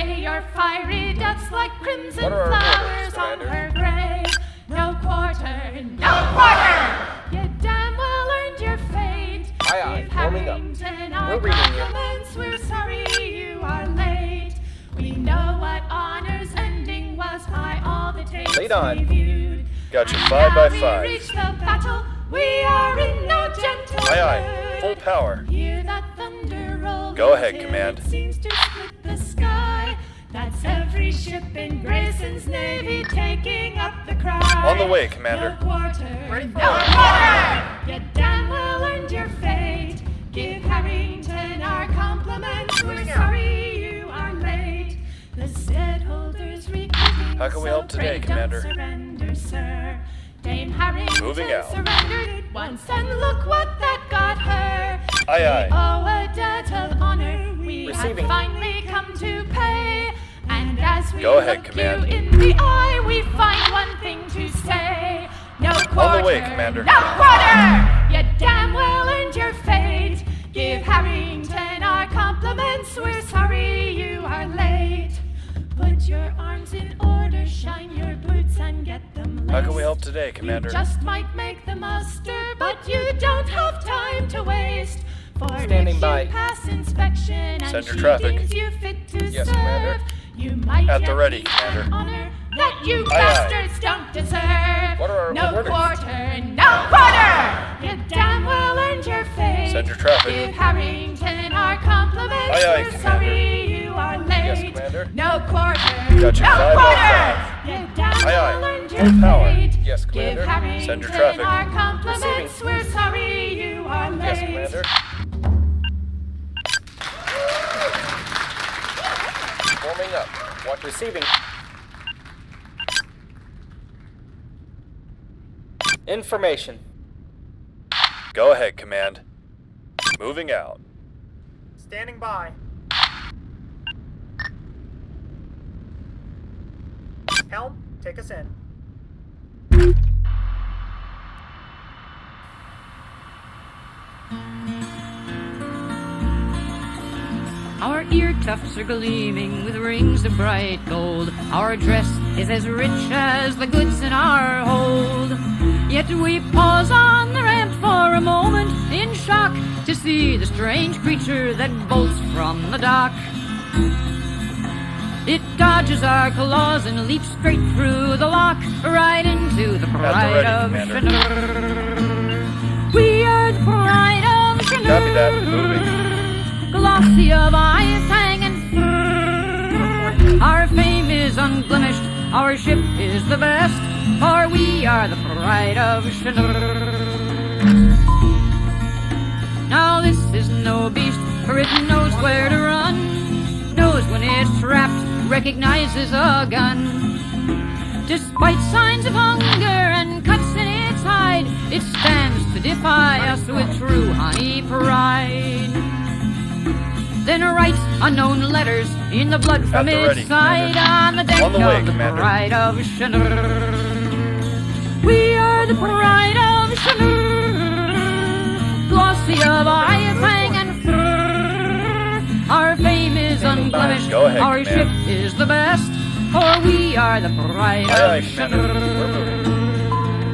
lay your fiery deaths like crimson flowers on her grave. No quarter, no quarter! You damn well earned your fate. Aye, aye, warming up. We're reading you. We're sorry you are late. We know what honor's ending was by all the tapes Lead on. reviewed. Got you 5 by 5. We reach the battle. We are in no gentle Aye, aye. Full power. Hear that thunder roll. Go ahead, until Command. It seems to split the sky. That's every ship in Grayson's Navy taking up the cry. On the way, Commander. No quarter. Ready for no it. quarter! You damn well earned your fate. Give Harrington our compliments. We're sorry you are late. The steadholders recruiting. How can we help today, so pray Commander? Don't surrender, sir. Dame Harrington Moving out. surrendered once, and look what that got her. Aye, aye. We owe a debt of honor we Receiving. have finally come to pay. And as we Go ahead, look Command. you in the eye, we find one thing to say. No quarter. On the way, Commander. No quarter! You damn well earned your fate. Give Harrington our compliments. We're sorry you are late. Put your arms in order, shine your boots and get them laced. How can we help today, Commander? You just might make the muster, but you don't have time to waste. For Standing if by. you pass inspection and Send your she traffic. deems you fit to Yes, serve, Commander. you might At the yet ready, receive Commander. an honor that you Aye, aye. bastards don't deserve. What are our No orders? quarter, no quarter! You damn well earned your fate. Send your traffic. Give Harrington our compliments. Aye, aye, We're Commander. sorry you are late. Yes, Commander. No quarter, Got you no 5 by quarter! 5. You damn Aye, well aye. earned your Full power. fate. Yes, Give Commander. Harrington Send your traffic. our compliments. Receiving. We're sorry you are late. Yes, Commander. Warming up. What receiving? Information. Go ahead, Command. Moving out. Standing by. Helm, take us in. Our ear tufts are gleaming with rings of bright gold. Our dress is as rich as the goods in our hold. Yet we pause on the ramp for a moment in shock to see the strange creature that bolts from the dock. It dodges our claws and leaps straight through the lock, right into the pride ready, of Commander. Chanur. We are the pride of Chanur. Copy that. Moving. Glossy of eye, fang, and fur. Our fame is unblemished, our ship is the best, for we are the pride of Chanur. Now this is no beast, for it knows where to run, knows when it's trapped, recognizes a gun. Despite signs of hunger and cuts in its hide, it stands to defy us with true honey pride. Then writes unknown letters in the blood from At the its ready, side Commander. on the deck On the way, of the Commander. pride of Chanur. We are the pride of Chanur, glossy of eye, fang, and fur. Our fame is unblemished, Go ahead, our Commander. ship is the best, for we are the pride Aye, aye, of Commander.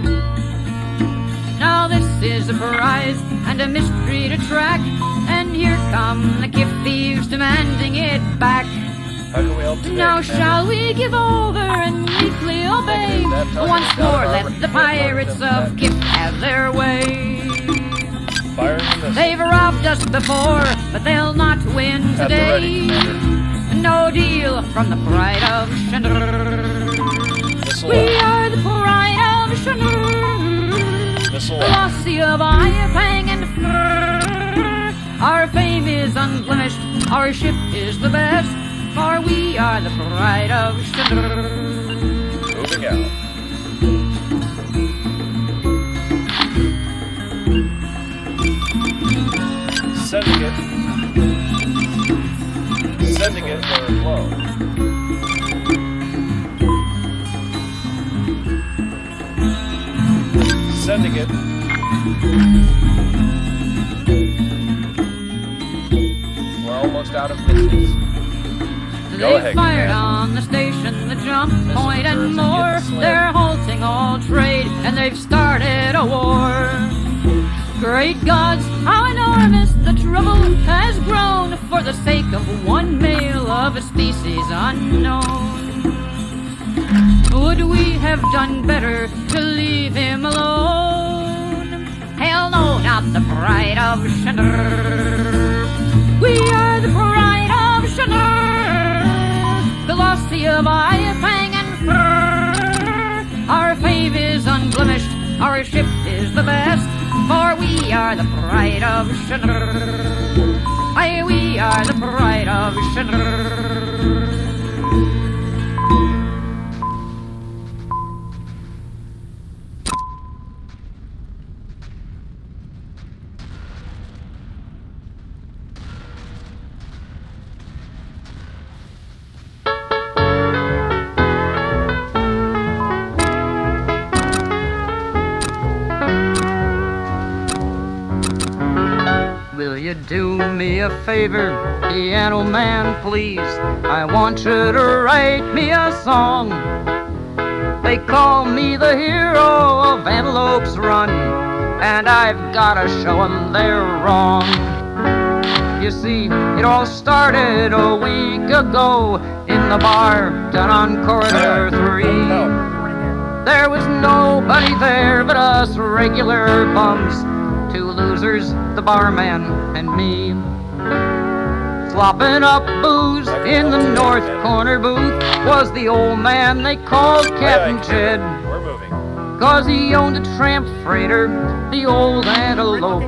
Chanur. Now this is a prize and a mystery to track, and here come the kip thieves demanding it back. How can we help today, Now Commander? shall we give over and meekly obey? Once more let the pirates of Kip have their way. Firing the missile. They've robbed us before, but they'll not win At the ready, today. Commander. No deal from the pride of Chanur. Missile We out. are the pride of Chanur, Missile out. glossy of eye, fang, and fur. Our fame is unblemished, our ship is the best, for we are the pride of Chanur. Moving out. Sending it. Sending it where it low. Sending it. We're almost out of missiles. Go They ahead, fired Command. on the station, the jump point and more. They're halting all trade and they've started a war. Great gods, how enormous the trouble has grown for the sake of one male of a species unknown. Would we have done better to leave him alone? Hell no, not the pride of Chandler. We are the pride of Chandler, Velocity of Iapang and Fur. Our fame is unblemished, our ship is the best, for we are the pride of Chandler. Aye, we are the pride of Chandler. Will you do me a favor, piano man, please? I want you to write me a song. They call me the hero of Antelope's Run, and I've gotta show 'em they're wrong. You see, it all started a week ago in the bar down on Corridor 3. There was nobody there but us regular bums, two losers, the barman and me. Slopping up booze in the north corner booth was the old man they called Captain Jed, We're moving. 'cause he owned a tramp freighter, the old Antelope.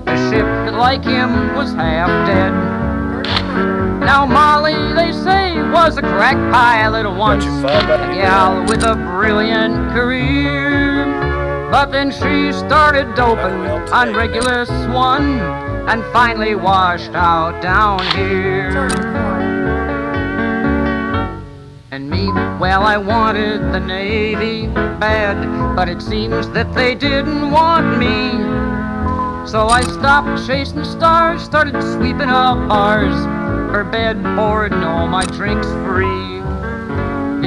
A ship that like him was half dead. Now Molly, they say, was a crack pilot once, Got you five by a gal with a brilliant career. But then she started doping on Regulus One and finally washed out down here. And me, well, I wanted the Navy bad, but it seems that they didn't want me. So I stopped chasing stars, started sweeping up bars, for bed, board, and all my drinks free.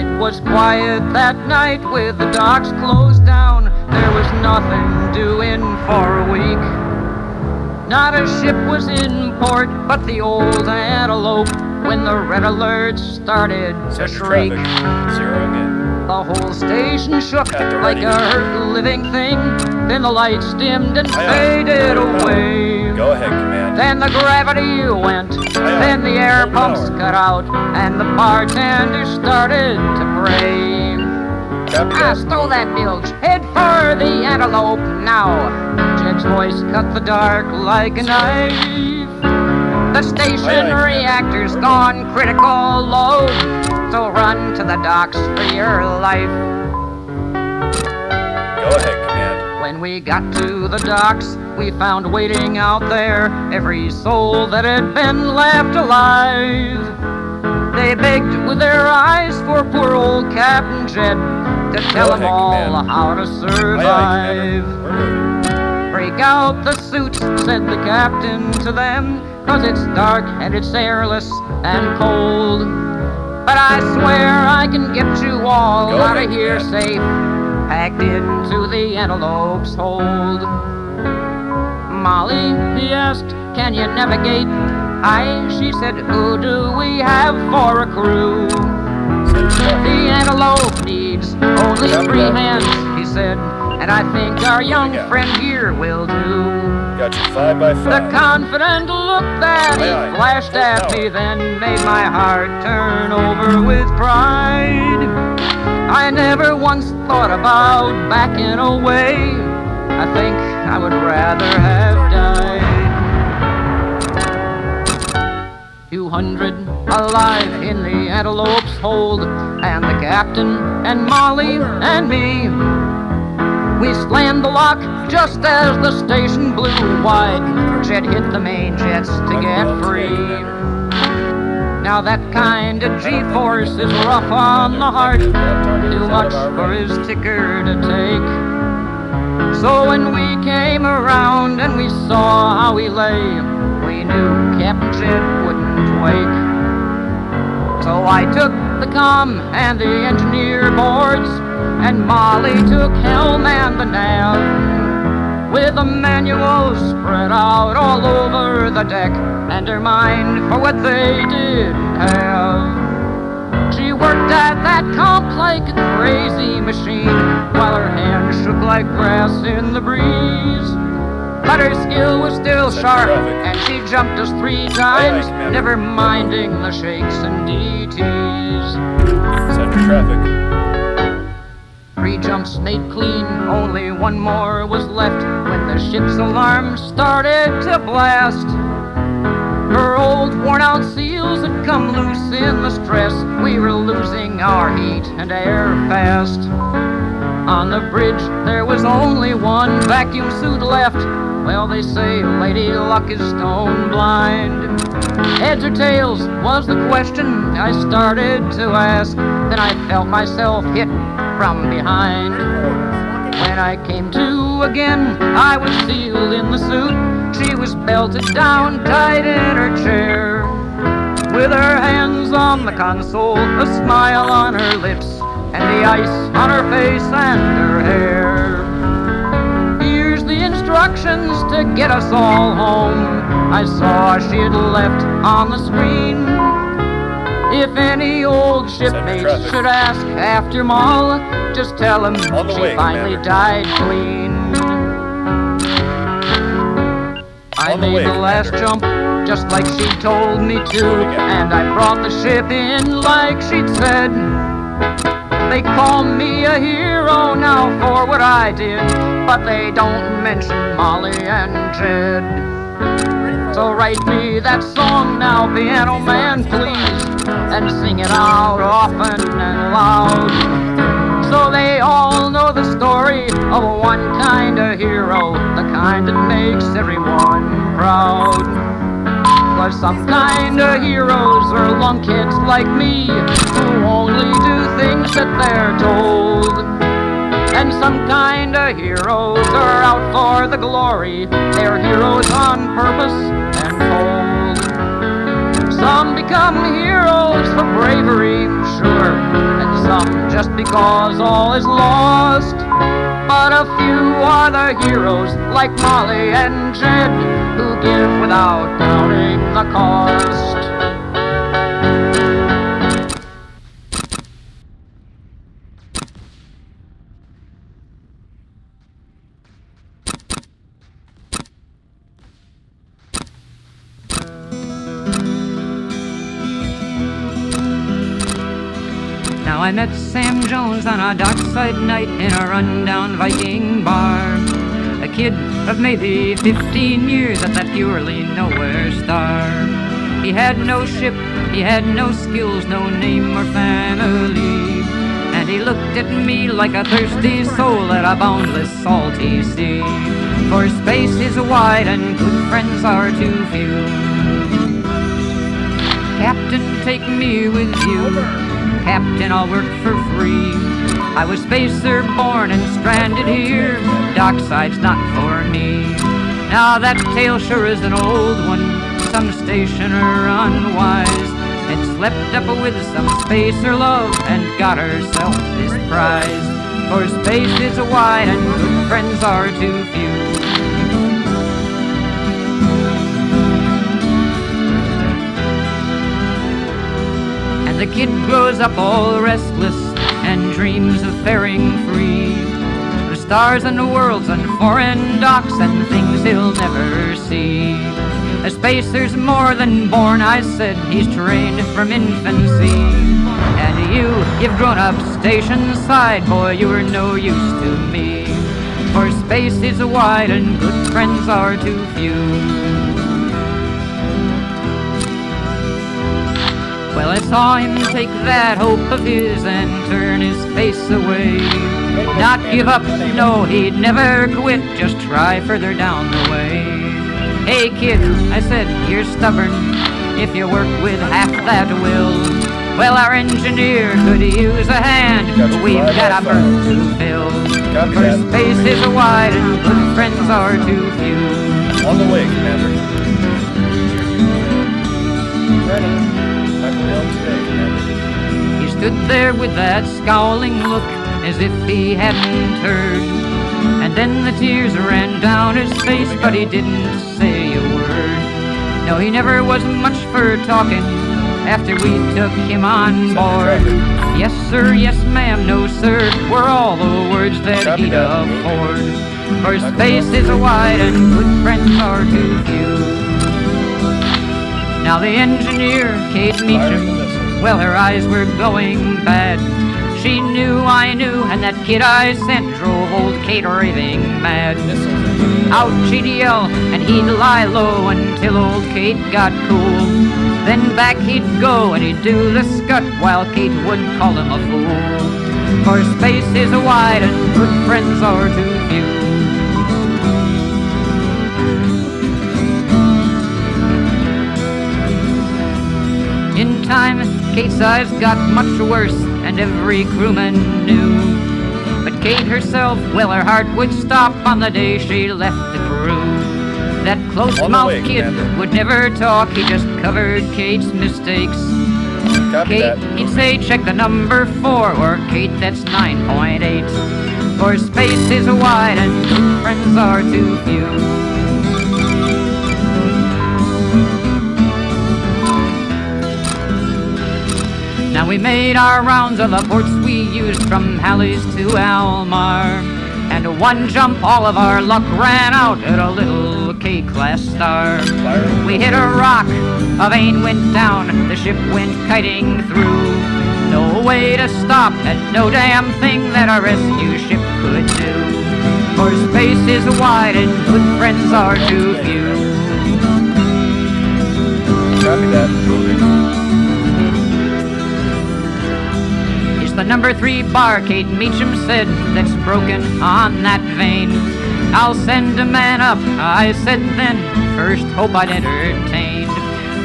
It was quiet that night with the docks closed down. There was nothing doing for a week. Not a ship was in port but the old Antelope when the red alert started to Center shriek. traffic. Zeroing in. The whole station shook At the like ready. a hurt living thing. Then the lights dimmed and Aye, aye. faded away. Go ahead, Command. Then the gravity went, aye. then the air Full pumps power. cut out, and the bartender started to pray. Copy I that. stole that bilge, head for the Antelope now. Jed's voice cut the dark like a knife. The station Aye, aye. reactor's gone critical low, so run to the docks for your life. Go ahead, Command. When we got to the docks, we found waiting out there every soul that had been left alive. They begged with their eyes for poor old Captain Jed to tell Go them ahead, all Command. how to Aye, aye, survive. Commander. We're moving. Break out the suits, said the captain to them, 'cause it's dark and it's airless and cold. But I swear I can get you all Go out ahead, of here Command. safe, packed into the Antelope's hold. Molly, he asked, can you navigate? Aye, she said, who do we have for a crew? Center traffic. The Antelope needs only Copy 3 that. hands, he said, and I think our young out. friend here will do. Got you 5 by 5. The confident look that he Aye, aye. flashed Full at power. me then made my heart turn over with pride. I never once thought about backing away. I think I would rather have died. 200 alive in the Antelope's hold, and the captain and Molly and me. We slammed the lock just as the station blew wide. Jed hit the main jets to get free. Now that kind of G-force is rough on the heart, too much for his ticker to take. So when we came around and we saw how he lay, we knew Captain Jed wouldn't wake. So I took the comm and the engineer boards, and Molly took helm and the nav, with the manuals spread out all over the deck, and her mind for what they didn't have. She worked at that comp like a crazy machine, while her hands shook like grass in the breeze. But her skill was still sharp, and she jumped us 3 times, never minding the shakes and DTs. Set for traffic. 3 jumps made clean, only 1 more was left when the ship's alarm started to blast. Her old worn-out seals had come loose in the stress. We were losing our heat and air fast. On the bridge there was only 1 vacuum suit left. Well, they say Lady Luck is stone blind. Heads or tails was the question I started to ask. Then I felt myself hit from behind. When I came to again, I was sealed in the suit. She was belted down tight in her chair, with her hands on the console, a smile on her lips, and the ice on her face and her hair. Here's the instructions to get us all home, I saw she had left on the screen. If any old shipmates should ask after Moll, just tell them she finally died clean. I made the last jump just like she told me to, and I brought the ship in like she'd said. They call me a hero now for what I did, but they don't mention Molly and Jed. So write me that song now, piano man, please, and sing it out often and loud, so they all know the story of one kind of hero, the kind that makes everyone proud. 'Cause some kind of heroes are lunkheads like me, who only do things that they're told. And some kind of heroes are out for the glory, they're heroes on purpose and cold. Some become heroes for bravery, sure, and some just because all is lost. But a few are the heroes, like Molly and Jed, who give without counting the cost. Now I met Sam Jones on a dockside night in a rundown Viking bar. A kid of maybe 15 years at that purely nowhere star. He had no ship, he had no skills, no name or family, and he looked at me like a thirsty soul at a boundless salty sea. For space is wide and good friends are too few. Captain, take me with you. Captain, I'll work for free. I was spacer born and stranded here. Dockside's not for me. Now that tale sure is an old one. Some stationer unwise had slept up with some spacer love and got herself this prize. For space is wide and good friends are too few. The kid grows up all restless and dreams of faring free, of stars and worlds and foreign docks and things he'll never see. A spacer's more than born, I said, he's trained from infancy. And you've grown up station side, boy, you were no use to me. For space is wide and good friends are too few. Well, I saw him take that hope of his and turn his face away. Not give up, no, he'd never quit, just try further down the way. Hey kid, I said, you're stubborn if you work with half that will. Well, our engineer could use a hand, we've got a berth to fill. For space is wide and good friends are too few. On the way, Commander. Ready. Helm today, Commander. He stood there with that scowling look as if he hadn't heard. And then the tears ran down his face, but he didn't say a word. No, he never was much for talking after we took him on board. Yes, sir, yes, ma'am, no, sir, were all the words that he'd afford. For space is wide and good friends are too few. Now the engineer, Kate Meacham, well, her eyes were going bad. She knew I knew, and that kid I sent drove old Kate raving mad. Out she'd yell, and he'd lie low until old Kate got cool. Then back he'd go, and he'd do the scut, while Kate would call him a fool. For space is wide, and good friends are too few. In time, Kate's eyes got much worse, and every crewman knew. But Kate herself, well, her heart would stop on the day she left the crew. That close-mouthed kid would never talk, he just covered Kate's mistakes. Kate, he'd say, check the number 4, or Kate, that's 9.8. For space is wide and good friends are too few. Now we made our rounds of the ports we used from Halley's to Almar. And one jump, all of our luck ran out at a little K-class star. We hit a rock, a vane went down, the ship went kiting through. No way to stop, and no damn thing that a rescue ship could do. For space is wide and good friends are too few. Copy that. Moving. The number 3 bar, Kate Meacham said, that's broken on that vein. I'll send a man up, I said then, first hope I'd entertained.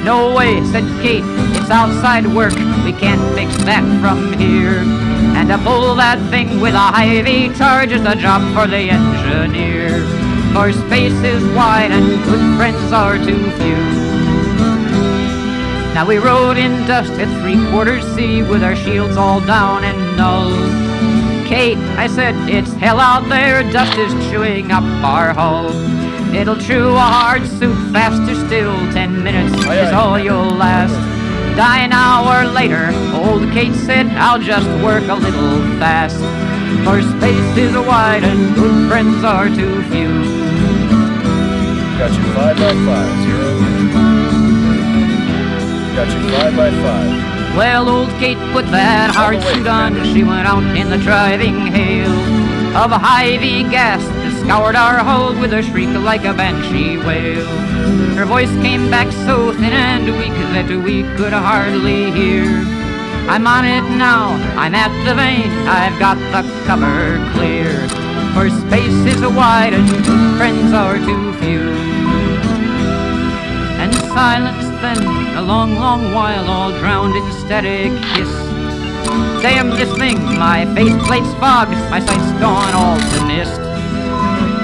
No way, said Kate, it's outside work, we can't fix that from here. And to pull that thing with a high-V charge is a job for the engineer. For space is wide and good friends are too few. Now we rode in dust at 3/4 sea with our shields all down and null. Kate, I said, it's hell out there, dust is chewing up our hull. It'll chew a hard suit faster still, 10 minutes is all you'll last. Die an hour later, old Kate said, I'll just work a little fast. For space is wide and good friends are too few. Got you 5 by 5, 0. Got you 5 by 5. Well, old Kate put that hard suit on. She went out in the driving hail of a high-V gas that scoured our hull with a shriek like a banshee wail. Her voice came back so thin and weak that we could hardly hear. I'm on it now, I'm at the vane, I've got the cover clear. For space is wide and good friends are too few. And silence then, a long, long while, all drowned in static hiss. Damn this thing, my faceplate's fogged, my sight's gone all to mist.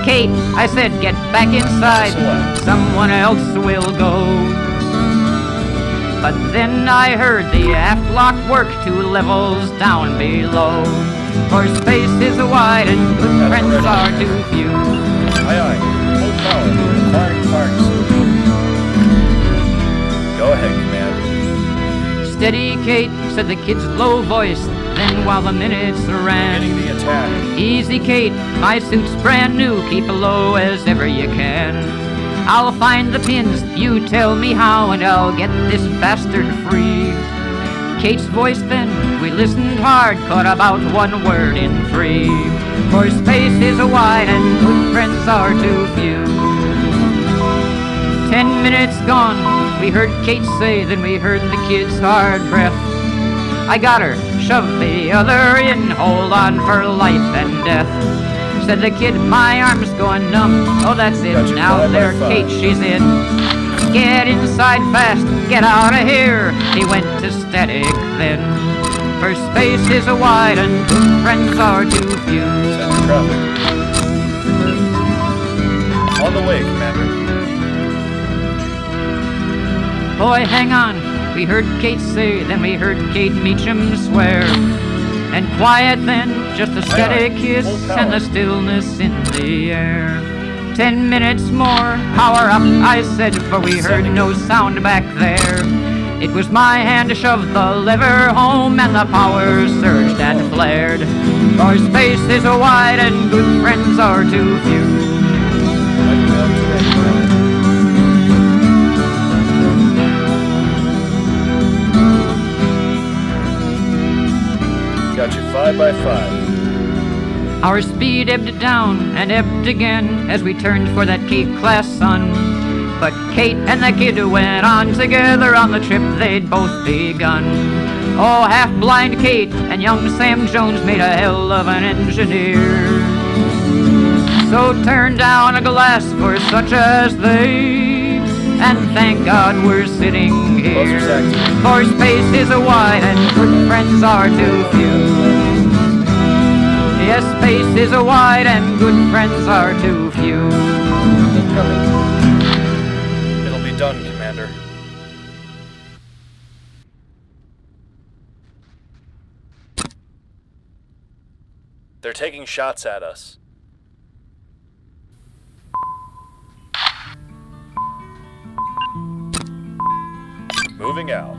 Kate, I said, get back inside, someone else will go. But then I heard the aft lock work 2 levels down below. For space is wide and good friends are too few. Aye, aye. Full power. Firing salute. Go ahead, Command. Steady, Kate, said the kid's low voice. Then while the minutes ran, Beginning the attack. Easy, Kate, my suit's brand new. Keep low as ever you can. I'll find the pins, you tell me how, and I'll get this bastard free. Kate's voice then, we listened hard, caught about 1 word in 3. For space is wide and good friends are too few. 10 minutes gone, we heard Kate say, then we heard the kid's hard breath. I got her, shoved the other in, hold on for life and death. Said the kid, my arm's going numb, oh that's it, now there Kate, she's in. Get inside fast, get out of here, he went to static then. For space is wide and good friends are too few. Center traffic. On the way, Commander. Boy, hang on, We heard Kate say, then we heard Kate Meacham swear. And quiet then, just a steady kiss and the stillness in the air. 10 minutes more, power up, I said, for we heard no sound back there. It was my hand to shove the lever home, and the power surged and flared. For space is wide and good friends are too few. Got you 5 by 5. Our speed ebbed down and ebbed again as we turned for that Cape-class sun. But Kate and the kid went on together on the trip they'd both begun. Oh, half-blind Kate and young Sam Jones made a hell of an engineer. So turn down a glass for such as they, and thank God we're sitting here. For space is wide and good friends are too few. Yes, space is wide and good friends are too few. It'll be done, Commander. They're taking shots at us. Moving out.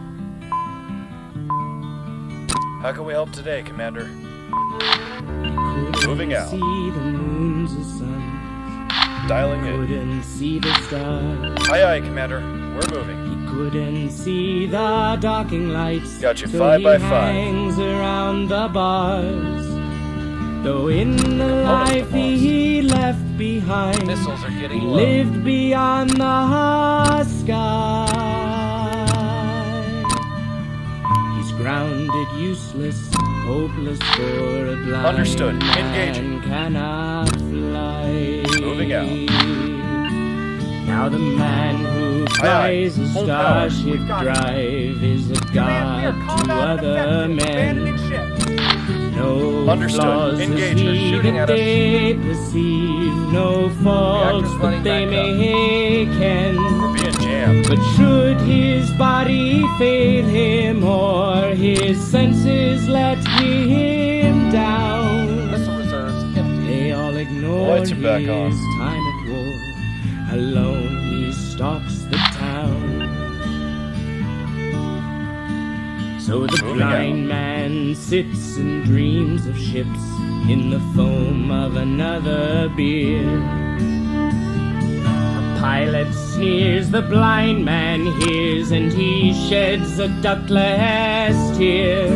How can we help today, Commander? Moving out. See the moons and suns. Dialing in. Couldn't see the stars. Aye, aye, Commander. We're moving. He couldn't see the docking lights. Got you so 5 by 5. he hangs around the bars. Though in the life he left behind, Missiles are getting he low. lived beyond the sky. He's grounded, useless, hopeless for a blind Understood. man Engaging. cannot fly. Moving out. Now the man who flies a Hold power. starship drive is a god to other men. No Understood. flaws Engage. to They're see shooting that at us. they perceive, no faults Reactor's that running they back up. may ken. We're being jammed. But should his body fail him or his senses let him down, Missile reserves empty. they all ignore Lights are back his on. time at war. Alone he stalks the town. So the Moving blind out. man sits and dreams of ships in the foam of another beer. A pilot sneers, the blind man hears, and he sheds a ductless tear.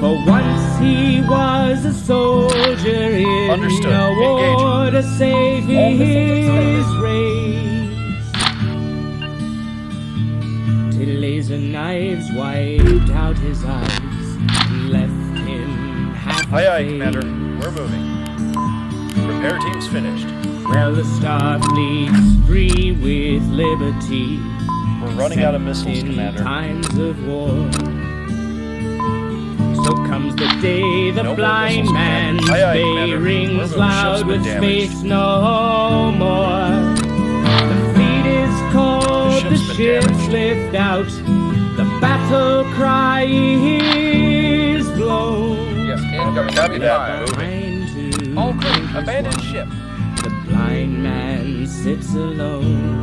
For once he was a soldier in Understood. a war to save his race. Till laser knives wiped out his eyes and left him half Aye, aye, Commander. We're moving. Repair team's finished. Well, the Starfleet's free with liberty. We're running out of missiles, in Commander. times of war. So comes the day the No more blind missiles, man's Commander. Aye, aye, bay Commander. rings We're moving. loud Ship's been with damaged. space no more. The fleet is cold, the ship's been ships damaged. lift out, the battle cry is blown. Yes, incoming. Copy that. Fire. Moving. Trying to All crew, drink his abandoned wine. ship. The blind man sits alone.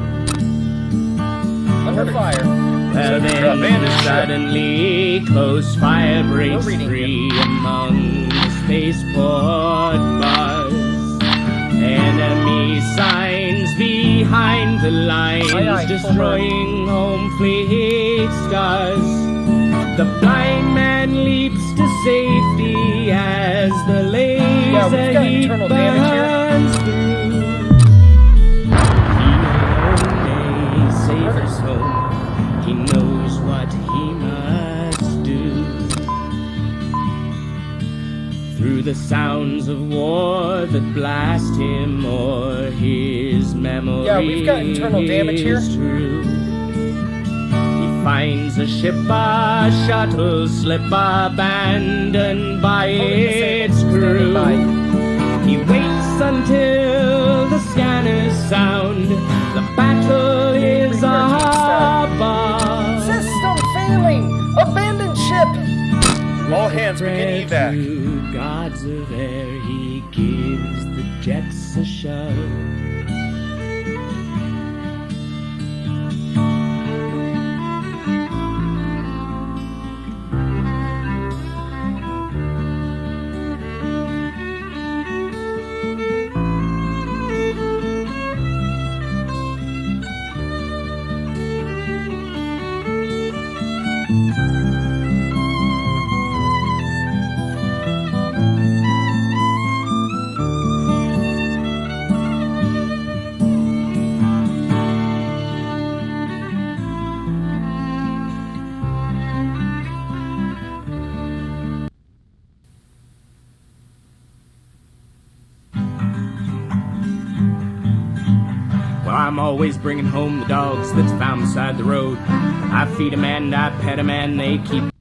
Under fire. Well then, abandoned ship. suddenly close fire breaks We're reading free among the spaceport bars. Enemy signs behind the lines, Aye, aye, destroying home fleet stars. The blind man leaps to safety as the laser we've got heat internal damage here. burns through. He may save his home. He knows what he must do. Through the sounds of war that blast him or his memory Yeah, we've got internal damage here. is true. He finds a ship, a shuttle slip abandoned by its crew. He waits until the scanners sound. The battle is above. System Advance, begin prayer evac. to gods of air, he gives the jets a shove. Well, I'm always bringing home the dogs that's found beside the road. I feed 'em and I pet 'em and they keep